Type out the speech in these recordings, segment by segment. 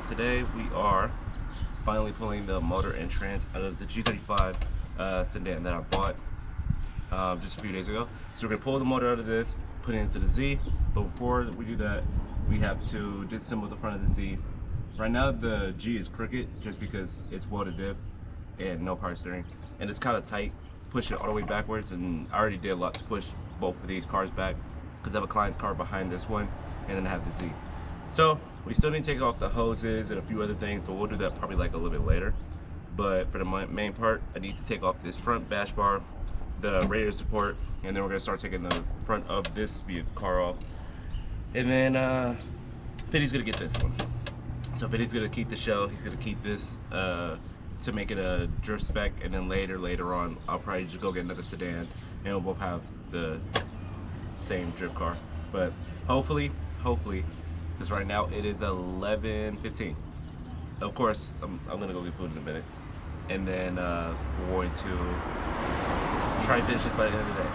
today we are finally pulling the motor and trans out of the G35 sedan that I bought just a few days ago. So we're gonna pull the motor out of this, put it into the Z, but before we do that, we have to disassemble the front of the Z. Right now the G is crooked just because it's welded diff and no power steering, and it's kind of tight. Push it all the way backwards, and I already did a lot to push both of these cars back because I have a client's car behind this one, and then I have the Z. So we still need to take off the hoses and a few other things, but we'll do that probably like a little bit later. But for the main part, I need to take off this front bash bar, the radiator support, and then we're gonna start taking the front of this car off. And then Fiddy's gonna get this one. So Fiddy's gonna keep the shell, he's gonna keep this to make it a drift spec, and then later on, I'll probably just go get another sedan, and we'll both have the same drift car. But hopefully, because right now it is 11:15. Of course, I'm gonna go get food in a minute, and then we're going to try and finish this by the end of the day.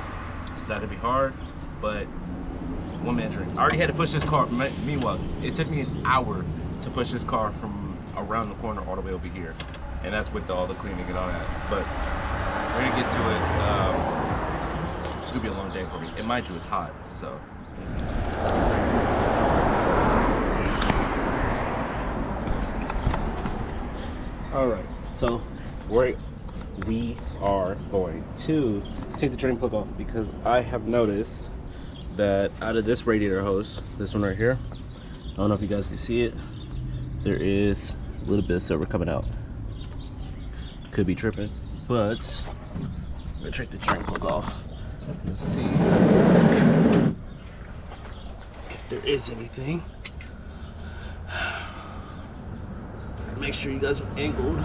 It's not gonna be hard, but one man drink. I already had to push this car. Meanwhile, it took me an hour to push this car from around the corner all the way over here, and that's with all the cleaning and all that. But we're gonna get to it. It's gonna be a long day for me, and mind you, it's hot, so. All right, so we are going to take the drain plug off because I have noticed that out of this radiator hose, this one right here, I don't know if you guys can see it, there is a little bit of silver coming out. Could be tripping, but I'm gonna take the drain plug off. Let's see if there is anything. Make sure you guys are angled.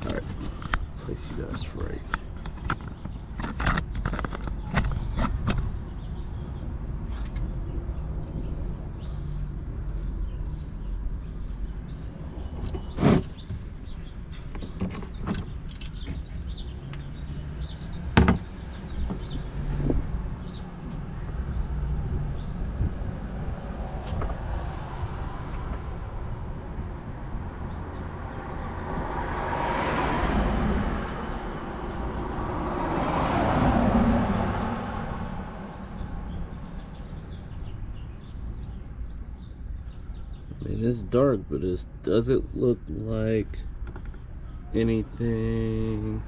Alright, place you guys right. I mean, it's dark, but it doesn't look like anything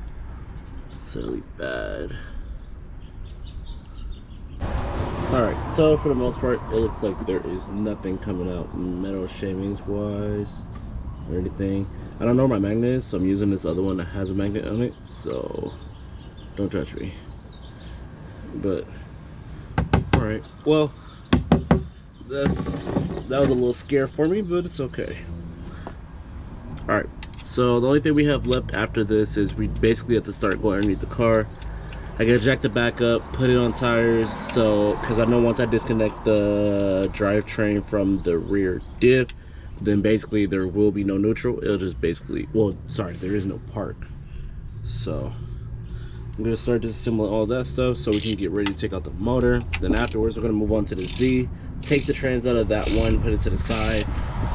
silly bad. Alright, so for the most part, it looks like there is nothing coming out metal shavings wise or anything. I don't know where my magnet is, so I'm using this other one that has a magnet on it, so don't judge me. But, alright, well, that was a little scare for me, but it's okay. Alright, so the only thing we have left after this is we basically have to start going underneath the car. I gotta jack the back up, put it on tires, so because I know once I disconnect the drivetrain from the rear diff, then basically there will be no neutral. It'll just basically, well, sorry, there is no park. So I'm gonna start disassembling all that stuff so we can get ready to take out the motor. Then afterwards we're gonna move on to the Z, take the trans out of that one, put it to the side,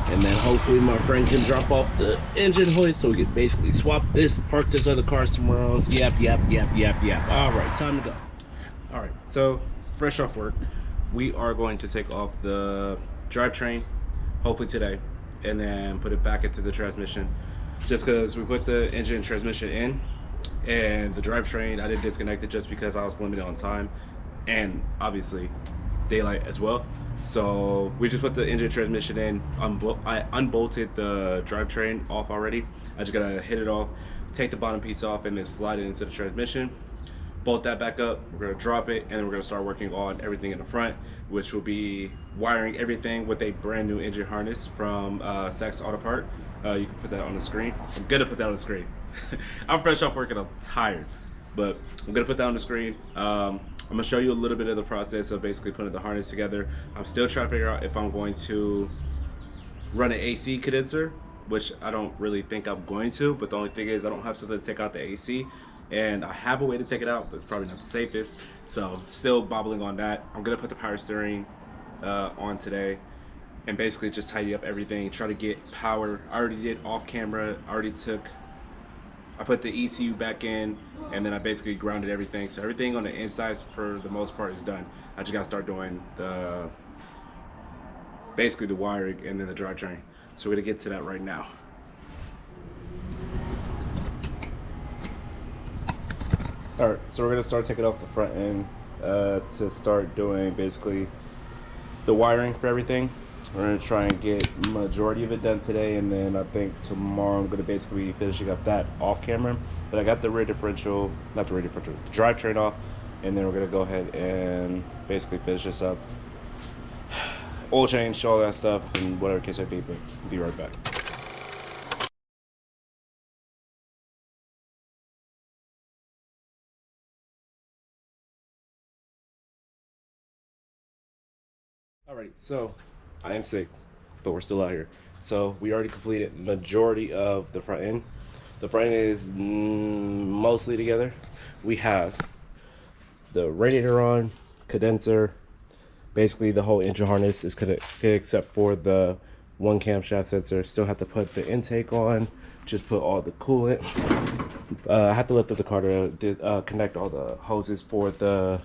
and then hopefully my friend can drop off the engine hoist so we can basically swap this, park this other car somewhere else. Yap. All right, time to go. All right, so fresh off work, we are going to take off the drivetrain, hopefully today, and then put it back into the transmission. Just because we put the engine and transmission in, and the drivetrain, I didn't disconnect it just because I was limited on time, and obviously daylight as well. So we just put the engine transmission in. I unbolted the drivetrain off already. I just gotta hit it off, take the bottom piece off, and then slide it into the transmission. Bolt that back up. We're gonna drop it, and then we're gonna start working on everything in the front, which will be wiring everything with a brand new engine harness from Saks Auto Part. You can put that on the screen. I'm gonna put that on the screen. I'm fresh off work and I'm tired, but I'm gonna put that on the screen. I'm gonna show you a little bit of the process of basically putting the harness together. I'm still trying to figure out if I'm going to run an AC condenser, which I don't really think I'm going to, but the only thing is I don't have something to take out the AC, and I have a way to take it out, but it's probably not the safest. So still bobbling on that. I'm gonna put the power steering on today, and basically just tidy up everything. Try to get power. I already did off camera. I put the ECU back in, and then I basically grounded everything. So everything on the inside, for the most part, is done. I just gotta start doing basically the wiring and then the drivetrain. So we're gonna get to that right now. All right, so we're gonna start taking off the front end to start doing basically the wiring for everything. We're gonna try and get majority of it done today, and then I think tomorrow I'm gonna basically be finishing up that off camera. But I got the rear differential, not the rear differential, the drivetrain off, and then we're gonna go ahead and basically finish this up. Oil change, all that stuff, and whatever case may be, but be right back. Alright, so I am sick, but we're still out here. So we already completed majority of the front end. The front end is mostly together. We have the radiator on, condenser, basically the whole engine harness is connected except for the one camshaft sensor. Still have to put the intake on, just put all the coolant. I have to lift up the car to connect all the hoses for the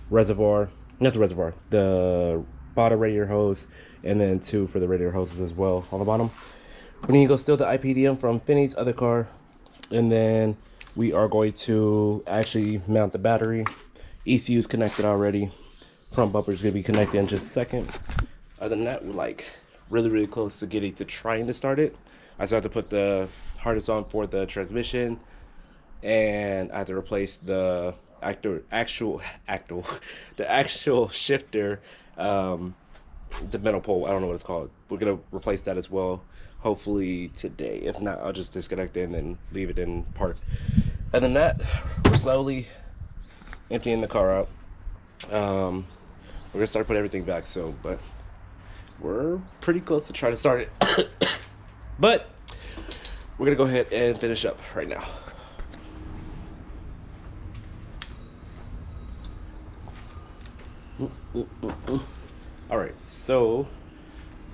reservoir, not the reservoir, the bottom radiator hose, and then two for the radiator hoses as well on the bottom. We need to go steal the IPDM from Finney's other car, and then we are going to actually mount the battery. ECU is connected already. Front bumper is going to be connected in just a second. Other than that, we're like really close to getting to trying to start it. I still have to put the harness on for the transmission, and I have to replace the actual shifter, the metal pole. I don't know what it's called. We're gonna replace that as well, hopefully today. If not, I'll just disconnect it and then leave it in park. Other than that, we're slowly emptying the car out. We're gonna start putting everything back soon, but we're pretty close to trying to start it. But we're gonna go ahead and finish up right now. All right, so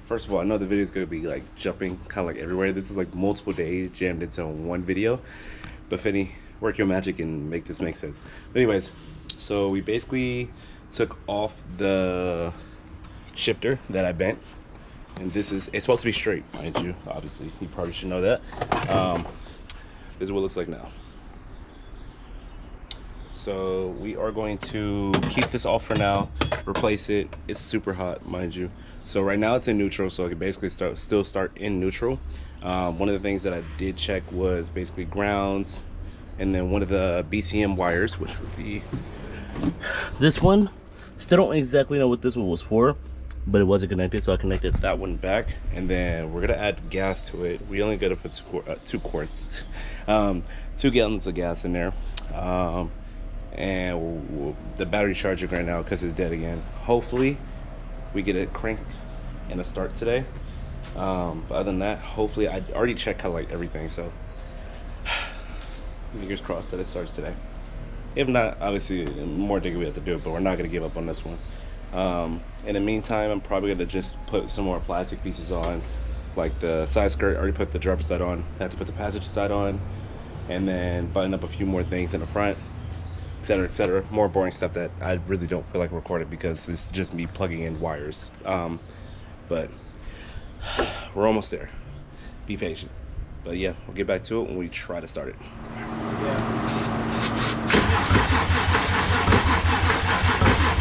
first of all, I know the video is gonna be like jumping kind of like everywhere. This is like multiple days jammed into one video, but Finney, work your magic and make this make sense. But anyways, so we basically took off the shifter that I bent, and it's supposed to be straight, mind you. Obviously, you probably should know that. This is what it looks like now. So we are going to keep this off for now, replace it. It's super hot, mind you. So right now it's in neutral, so I can basically still start in neutral. One of the things that I did check was basically grounds, and then one of the BCM wires, which would be this one. Still don't exactly know what this one was for, but it wasn't connected, so I connected that one back, and then we're gonna add gas to it. We only gotta put 2 quarts, 2 gallons of gas in there. And the battery charging right now because it's dead again. Hopefully we get a crank and a start today. But other than that, hopefully I already checked kind of like everything, so fingers crossed that it starts today. If not, obviously more digging we have to do it, but we're not gonna give up on this one. In the meantime, I'm probably gonna just put some more plastic pieces on, like the side skirt. I already put the driver's side on. I have to put the passenger side on, and then button up a few more things in the front, etc, etc. More boring stuff that I really don't feel like recording because it's just me plugging in wires. But we're almost there. Be patient. But yeah, we'll get back to it when we try to start it. Yeah.